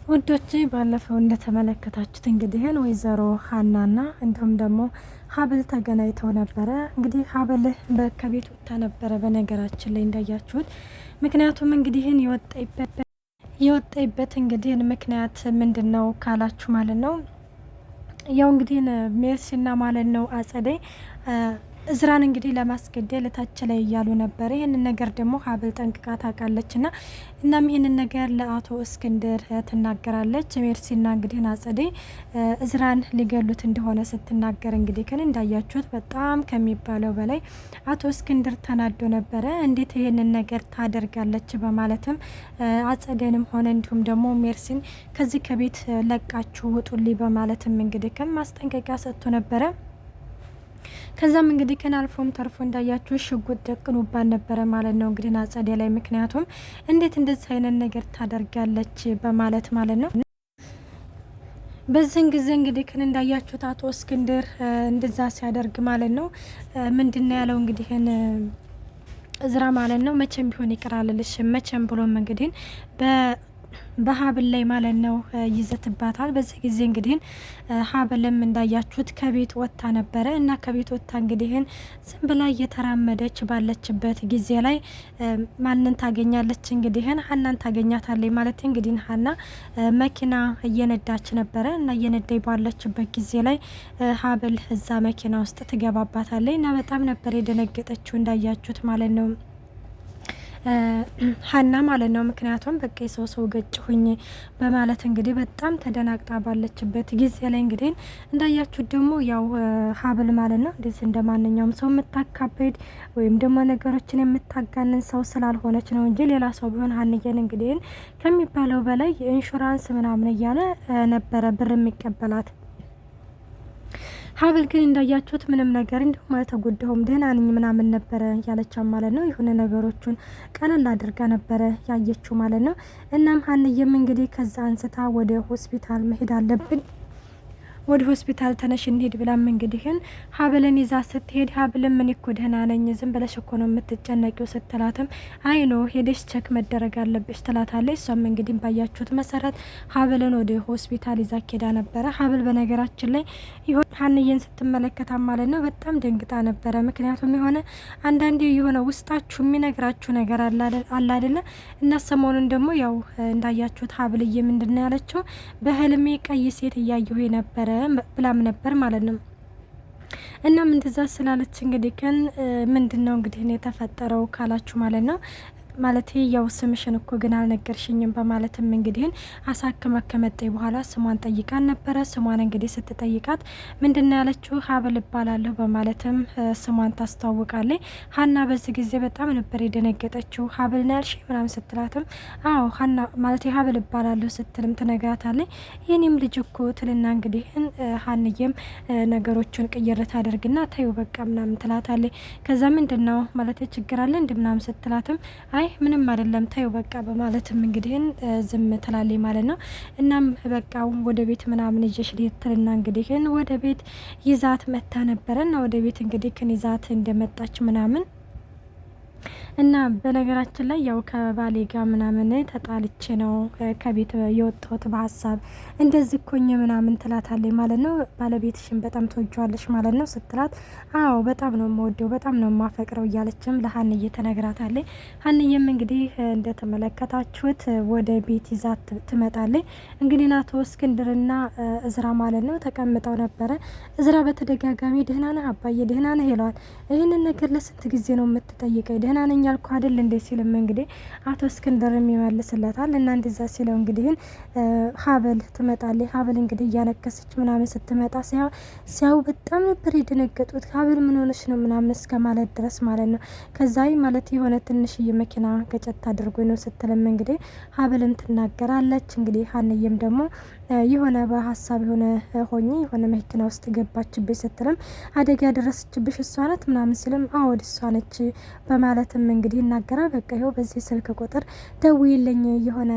ውዶቼ ባለፈው እንደተመለከታችሁት እንግዲህን ወይዘሮ ሀናና እንዲሁም ደግሞ ሀብል ተገናኝተው ነበረ። እንግዲህ ሀብል ከቤት ወጥታ ነበረ በነገራችን ላይ እንዳያችሁት። ምክንያቱም እንግዲህን የወጣይበት እንግዲህን ምክንያት ምንድን ነው ካላችሁ ማለት ነው ያው እንግዲህን ሜርሲና ማለት ነው አጸደይ እዝራን እንግዲህ ለማስገደል ታች ላይ እያሉ ነበር። ይህንን ነገር ደግሞ ሀብል ጠንቅቃ ታውቃለች ና እናም ይህንን ነገር ለአቶ እስክንድር ትናገራለች። ሜርሲና እንግዲህ አጸደይ እዝራን ሊገሉት እንደሆነ ስትናገር እንግዲህ ግን እንዳያችሁት በጣም ከሚባለው በላይ አቶ እስክንድር ተናዶ ነበረ። እንዴት ይህንን ነገር ታደርጋለች በማለትም አጸደይንም ሆነ እንዲሁም ደግሞ ሜርሲን ከዚህ ከቤት ለቃችሁ ውጡልኝ በማለትም እንግዲህ ግን ማስጠንቀቂያ ሰጥቶ ነበረ። ከዛም እንግዲህ ከን አልፎም ተርፎ እንዳያችሁ ሽጉጥ ደቅኑባን ነበረ ማለት ነው እንግዲህ አጸደይ ላይ። ምክንያቱም እንዴት እንደዚህ አይነት ነገር ታደርጋለች በማለት ማለት ነው። በዚህን ጊዜ እንግዲህ ከን እንዳያችሁት አቶ እስክንድር እንደዛ ሲያደርግ ማለት ነው ምንድነው ያለው እንግዲህን እዝራ ማለት ነው መቼም ቢሆን ይቀራልልሽ መቼም ብሎም እንግዲህ በሀብል ላይ ማለት ነው ይዘትባታል። በዚህ ጊዜ እንግዲህ ሀብልም እንዳያችሁት ከቤት ወጥታ ነበረ እና ከቤት ወጥታ እንግዲህን ዝም ብላ እየተራመደች ባለችበት ጊዜ ላይ ማንን ታገኛለች? እንግዲህን ሀናን ታገኛታለች ማለት እንግዲህ ሀና መኪና እየነዳች ነበረ እና እየነዳይ ባለችበት ጊዜ ላይ ሀብል እዛ መኪና ውስጥ ትገባባታለች እና በጣም ነበር የደነገጠችው እንዳያችሁት ማለት ነው ሀና ማለት ነው። ምክንያቱም በቃ ሰው ገጭ ሁኝ በማለት እንግዲህ በጣም ተደናግጣ ባለችበት ጊዜ ላይ እንግዲህ እንዳያችሁት ደግሞ ያው ሀብል ማለት ነው እንደዚህ እንደማንኛውም ሰው የምታካበድ ወይም ደግሞ ነገሮችን የምታጋንን ሰው ስላልሆነች ነው እንጂ ሌላ ሰው ቢሆን ሀንዬን እንግዲህ ከሚባለው በላይ የኢንሹራንስ ምናምን እያለ ነበረ ብር የሚቀበላት። ሀብል ግን እንዳያችሁት ምንም ነገር እንደው ማለት ተጎዳሁም ደህና ነኝ ምናምን ነበረ ያለቻ ማለት ነው። የሆነ ነገሮቹን ቀለል አድርጋ ነበረ ያየችው ማለት ነው። እናም ሀንዬም እንግዲህ ከዛ አንስታ ወደ ሆስፒታል መሄድ አለብን ወደ ሆስፒታል ተነሽ እንሄድ ብላም እንግዲህን ሀብልን ይዛ ስትሄድ ሀብልም እኔ እኮ ደህና ነኝ ዝም ብለሽ እኮ ነው የምትጨነቂው ስትላትም አይ ኖ ሄደሽ ቸክ መደረግ አለብሽ ትላታለች። እሷም እንግዲህ ባያችሁት መሰረት ሀብልን ወደ ሆስፒታል ይዛ ኬዳ ነበረ። ሀብል በነገራችን ላይ ይሆን ሀንዬን ስትመለከታ ማለት ነው በጣም ደንግጣ ነበረ። ምክንያቱም የሆነ አንዳንዴ የሆነ ውስጣችሁ የሚነግራችሁ ነገር አለ አይደለ? እና ሰሞኑን ደግሞ ያው እንዳያችሁት ሀብልዬ ምንድነው ያለችው በህልሜ ቀይ ሴት እያየሁ ነበረ ብላም ነበር ማለት ነው። እናም እንደዛ ስላለች እንግዲህ ከን ምንድነው እንግዲህ የተፈጠረው ካላችሁ ማለት ነው ማለት ያው ስምሽን እኮ ግን አልነገርሽኝም በማለትም እንግዲህ አሳክማ ከመጣይ በኋላ ስሟን ጠይቃን ነበረ። ስሟን እንግዲህ ስትጠይቃት ምንድነው ያለችው ሀብል እባላለሁ በማለትም ስሟን ታስተዋውቃለች። ሀና በዚህ ጊዜ በጣም ነበር የደነገጠችው። ሀብል ነው ያልሽ ምናምን ስትላትም አዎ ሀና ማለት ሀብል እባላለሁ ስትልም ትነግራታለች። የኔም ልጅ እኮ ትልና እንግዲህ ሀንዬም ነገሮችን ቅይር ታደርግና ታዩ በቃ ምናምን ትላታለች። ከዛ ምንድነው ማለት ችግር አለ እንደምናምን ስትላትም ምንም አይደለም ታዩ በቃ በማለትም እንግዲህ ዝም ትላለች ማለት ነው። እናም በቃ ወደ ቤት ምናምን ይዤሽ ልትልና እንግዲህ ወደ ቤት ይዛት መታ ነበረና ወደ ቤት እንግዲህ ይዛት እንደመጣች ምናምን እና በነገራችን ላይ ያው ከባሌ ጋር ምናምን ተጣልቼ ነው ከቤት የወጣሁት በሀሳብ እንደዚህ ኮኝ ምናምን ትላታለች ማለት ነው። ባለቤትሽን በጣም ትወጂዋለሽ ማለት ነው ስትላት አዎ በጣም ነው የምወደው በጣም ነው የማፈቅረው እያለችም ለሀንዬ ተነግራታለች። ሀንዬም እንግዲህ እንደተመለከታችሁት ወደ ቤት ይዛት ትመጣለች። እንግዲህ አቶ እስክንድርና እዝራ ማለት ነው ተቀምጠው ነበረ። እዝራ በተደጋጋሚ ደህና ነህ አባዬ ደህና ነህ ይለዋል። ይህንን ነገር ለስንት ጊዜ ነው የምትጠይቀኝ ደህና ነኝ ያልኩ አይደል እንዴ ሲልም እንግዲህ አቶ እስክንድር የሚመልስለታል። እና እንደዛ ሲለው እንግዲህ ሀብል ትመጣለች። ሀብል እንግዲህ እያነከሰች ምናምን ስትመጣ ሲያው በጣም ነበር የደነገጡት። ሀብል ምን ሆነች ነው ምናምን እስከ ማለት ድረስ ማለት ነው። ከዛ ማለት የሆነ ትንሽዬ መኪና ገጨት አድርጎ ነው ስትልም እንግዲህ ሀብልም ትናገራለች። እንግዲህ ሀንዬም ደግሞ የሆነ በሀሳብ የሆነ መኪና ውስጥ ገባችብኝ ስትልም አደጋ ያደረሰችብሽ እሷ ናት ምናምን ሲልም አዎ እሷ ነች በማለትም እንግዲህ ይናገራል። በቃ ይኸው በዚህ ስልክ ቁጥር ደውይልኝ የሆነ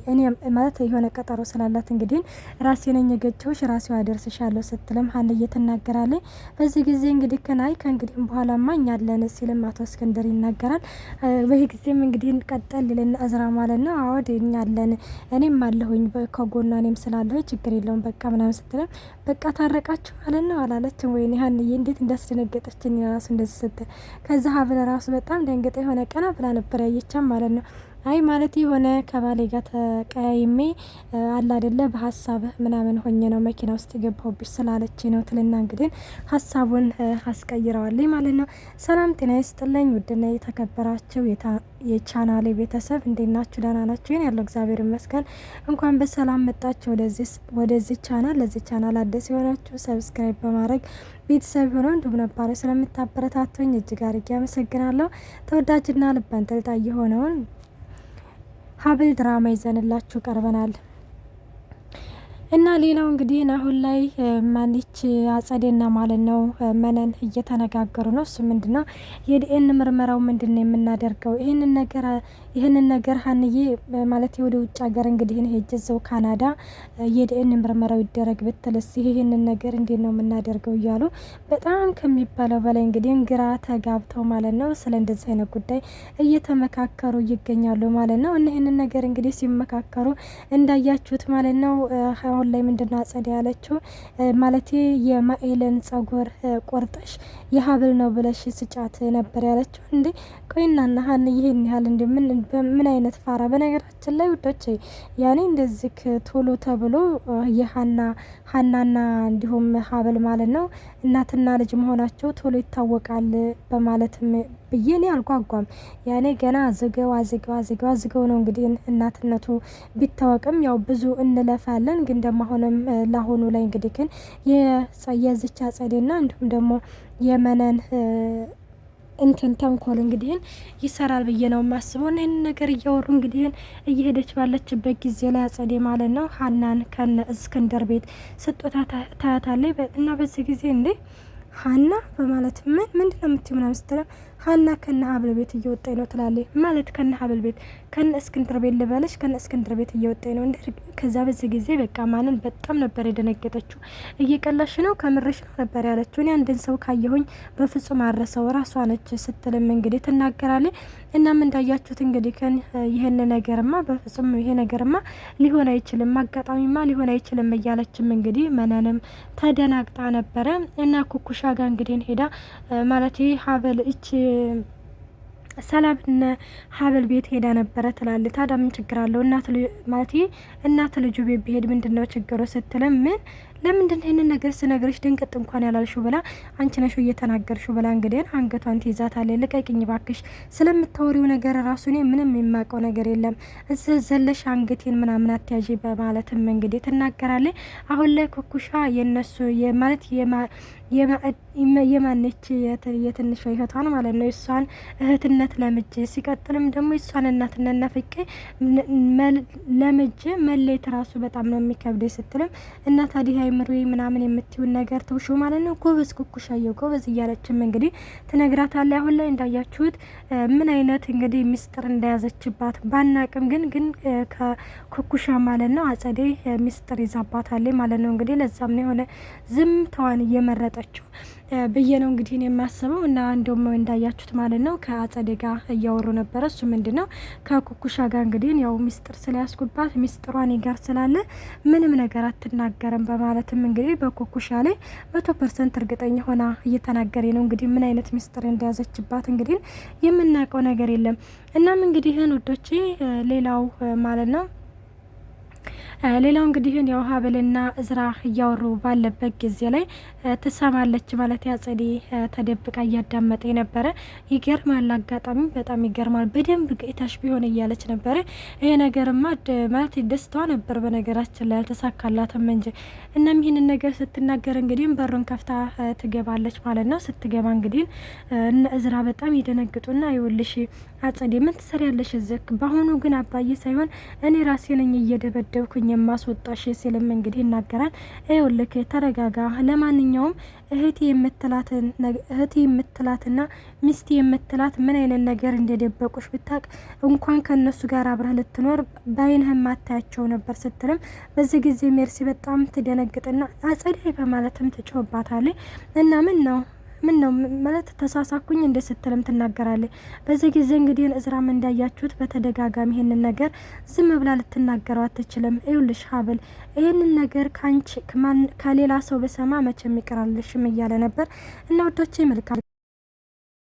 እኔ ማለት የሆነ ቀጠሮ ስላላት እንግዲህ ራሴ ነኝ የገጨሁሽ ራሴው አደርስሻለሁ ስትልም ሀንዬ ትናገራለች። በዚህ ጊዜ እንግዲህ ከናይ ከእንግዲህም በኋላማ እኛ አለን ሲልም አቶ እስክንድር ይናገራል። በዚህ ጊዜም እንግዲህ ቀጠል ልና እዝራ ማለት ነው አወድ እኛ አለን እኔም አለሁኝ ከጎኗ እኔም ስላለሁ ችግር የለውም በቃ ምናምን ስትልም በቃ ታረቃችሁ ማለት ነው አላለችም። ወይኔ ሀንዬ እንዴት እንዳስደነገጠችኝ ራሱ እንደዚህ ስትል ከዛ ሀብል ራሱ በጣም ደንግጠ የሆነ ቀና ብላ ነበር ያየቻም ማለት ነው። አይ ማለት የሆነ ከባሌ ጋር ተቀያይሜ አላ አይደለ በሀሳብ ምናምን ሆኜ ነው መኪና ውስጥ የገባሁብሽ ስላለች ነው ትልና እንግዲህ ሀሳቡን አስቀይረዋለኝ ማለት ነው። ሰላም ጤና ይስጥልኝ ውድና የተከበራችሁ የቻናሌ ቤተሰብ እንዴት ናችሁ? ደህና ናችሁ? ይሄን ያለው እግዚአብሔር ይመስገን። እንኳን በሰላም መጣችሁ ወደዚህ ቻናል። ለዚህ ቻናል አዲስ የሆናችሁ ሰብስክራይብ በማድረግ ቤተሰብ ሆነው እንዲሁም ነባሪ ስለምታበረታቱኝ እጅግ አድርጌ አመሰግናለሁ። ተወዳጅና ልብ አንጠልጣይ የሆነውን ሀብል ድራማ ይዘንላችሁ ቀርበናል እና ሌላው እንግዲህ አሁን ላይ ማንች አጸዴና ማለት ነው መነን እየተነጋገሩ ነው። እሱ ምንድነው የዲኤን ምርመራው ምንድነው የምናደርገው? ይህንን ነገር ሀንዬ ማለት ወደ ውጭ ሀገር እንግዲህ ሄጄ እዛው ካናዳ የዲኤን ምርመራው ይደረግ ብትልስ ይህንን ነገር እንዴት ነው የምናደርገው እያሉ በጣም ከሚባለው በላይ እንግዲህ ግራ ተጋብተው ማለት ነው ስለ እንደዚህ አይነት ጉዳይ እየተመካከሩ ይገኛሉ ማለት ነው። እና ይህንን ነገር እንግዲህ ሲመካከሩ እንዳያችሁት ማለት ነው አሁን ላይ ምንድነው አጸደ ያለችው ማለት የማኤልን ጸጉር ቆርጠሽ የሀብል ነው ብለሽ ስጫት ነበር ያለችው። እንዴ ቆይናና ሀን ይሄን ያህል እንደ ምን አይነት ፋራ። በነገራችን ላይ ውዶች ያኔ እንደዚህ ቶሎ ተብሎ ሀናና እንዲሁም ሀብል ማለት ነው እናትና ልጅ መሆናቸው ቶሎ ይታወቃል በማለትም ብዬ እኔ አልጓጓም። ያኔ ገና አዝገው ነው እንግዲህ እናትነቱ ቢታወቅም ያው ብዙ እንለፋለን። ግን ደግሞ አሁንም ለአሁኑ ላይ እንግዲህ ግን የዝቻ ጸዴና እንዲሁም ደግሞ የመነን እንትን ተንኮል እንግዲህ ይሰራል ብዬ ነው የማስበው። እና ይህን ነገር እያወሩ እንግዲህ እየሄደች ባለችበት ጊዜ ላይ አጸዴ ማለት ነው ሀናን ከነ እስክንድር ቤት ስጦታ ታያታለች። እና በዚህ ጊዜ እንዴ ሀና በማለት ምንድነው የምትይው ምናምን ስትለው ሀና ከነ ሀብል ቤት እየወጣኝ ነው ትላለች። ማለት ከነ ሀብል ቤት ከነ እስክንድር ቤት ልበለሽ ከነ እስክንድር ቤት እየወጣኝ ነው እንዴ? ከዛ በዚህ ጊዜ በቃ ማንን በጣም ነበር የደነገጠችው። እየቀላሽ ነው ከምርሽ ነው ነበር ያለችው። እኔ አንድን ሰው ካየሁኝ በፍጹም አረሰው ራሷ ነች ስትልም እንግዲህ ትናገራለች። እናም እንዳያችሁት እንግዲህ ከን ይሄን ነገርማ በፍጹም ይሄ ነገርማ ሊሆን አይችልም አጋጣሚማ ሊሆን አይችልም እያለችም እንግዲህ መነንም ተደናግጣ ነበረ። እና ኩኩሻ ጋር እንግዲህ ሄዳ ማለት ሀብል እቺ ሰላምና ሀብል ቤት ሄዳ ነበረ ትላለች። ታዲያ ምን ችግር አለው እናት ልጁ ቤት ቢሄድ ምንድነው ችግሩ ስትልም ለምንድን ይሄንን ነገር ስነግርሽ ድንቅጥ እንኳን ያላልሽው ብላ አንቺ ነሽ እየተናገርሽው ብላ እንግዲህ አንገቷን ትይዛታለች። ልቀቂኝ ባክሽ ስለምታወሪው ነገር ራሱ እኔ ምንም የማውቀው ነገር የለም ዘለሽ አንገቴን ምናምን አትያዢ በማለትም እንግዲህ ትናገራለች። አሁን ላይ ኩኩሻ የነሱ ማለት የማነች የትንሿ እህቷን ማለት ነው የሷን እህትነት ለምጄ ሲቀጥልም ደግሞ የሷን እናትነት ናፍቄ ለምጄ መለየት ራሱ በጣም ነው የሚከብደ ስትልም እና ታዲያ ምሪ ምናምን የምትይውን ነገር ተውሹ ማለት ነው። ጎበዝ ኩኩሻየው ጎበዝ እያለችም እንግዲህ ትነግራታለች። አሁን ላይ እንዳያችሁት ምን አይነት እንግዲህ ሚስጥር እንደያዘችባት ባናቅም ግን ከኩኩሻ ማለት ነው አጸዴ ሚስጥር ይዛባታለች ማለት ነው። እንግዲህ ለዛም ነው የሆነ ዝምታዋን እየመረጠችው ብዬ ነው እንግዲህ እኔ የማስበው። እና እንደውም እንዳያችሁት ማለት ነው ከአጸዴ ጋር እያወሩ ነበረ። እሱ ምንድነው ከኩኩሻ ጋር እንግዲህ ያው ሚስጥር ስለያስኩባት ሚስጥሯን ጋር ስላለ ምንም ነገር አትናገርም በማለትም እንግዲህ በኩኩሻ ላይ 100% እርግጠኛ ሆና እየተናገረ ነው። እንግዲህ ምን አይነት ሚስጥር እንደያዘችባት እንግዲህ የምናውቀው ነገር የለም። እናም እንግዲህ ውዶቼ ሌላው ማለት ነው ሌላው እንግዲህ ያው ሀብልና እዝራ እያወሩ ባለበት ጊዜ ላይ ትሰማለች ማለት ያጸዴ ተደብቃ እያዳመጠ ነበረ። ይገርማል፣ አጋጣሚ በጣም ይገርማል። በደንብ ጌታሽ ቢሆን እያለች ነበረ። ይሄ ነገርማ ማለት ደስታዋ ነበር በነገራችን ላይ አልተሳካላትም እንጂ። እናም ይህንን ነገር ስትናገር እንግዲህ በሩን ከፍታ ትገባለች ማለት ነው። ስትገባ እንግዲህ እነ እዝራ በጣም ይደነግጡና ይውልሽ አጸዴ ምን ትሰሪያለሽ እዚህ? በአሁኑ ግን አባዬ ሳይሆን እኔ ራሴ ነኝ እየደበደብኩኝ የማስወጣሽ ሲልም እንግዲህ ይናገራል። ይኸውልህ ተረጋጋ፣ ለማንኛውም እህቴ የምትላትና ሚስቴ የምትላት ምን አይነት ነገር እንደደበቁሽ ብታቅ እንኳን ከነሱ ጋር አብረህ ልትኖር በአይንህ ማታያቸው ነበር ስትልም በዚህ ጊዜ ሜርሲ በጣም ትደነግጥና አጸደይ በማለትም ትጮህባታለች። እና ምን ነው ማለት ተሳሳኩኝ እንደ ስትልም ትናገራለች። በዚህ ጊዜ እንግዲህ እዝራም እንዳያችሁት በተደጋጋሚ ይሄንን ነገር ዝም ብላ ልትናገረው አትችልም። ይኸውልሽ ሀብል ይሄንን ነገር ከሌላ ሰው በሰማ መቼም ይቀራልሽም እያለ ነበር እና ወዶቼ መልካም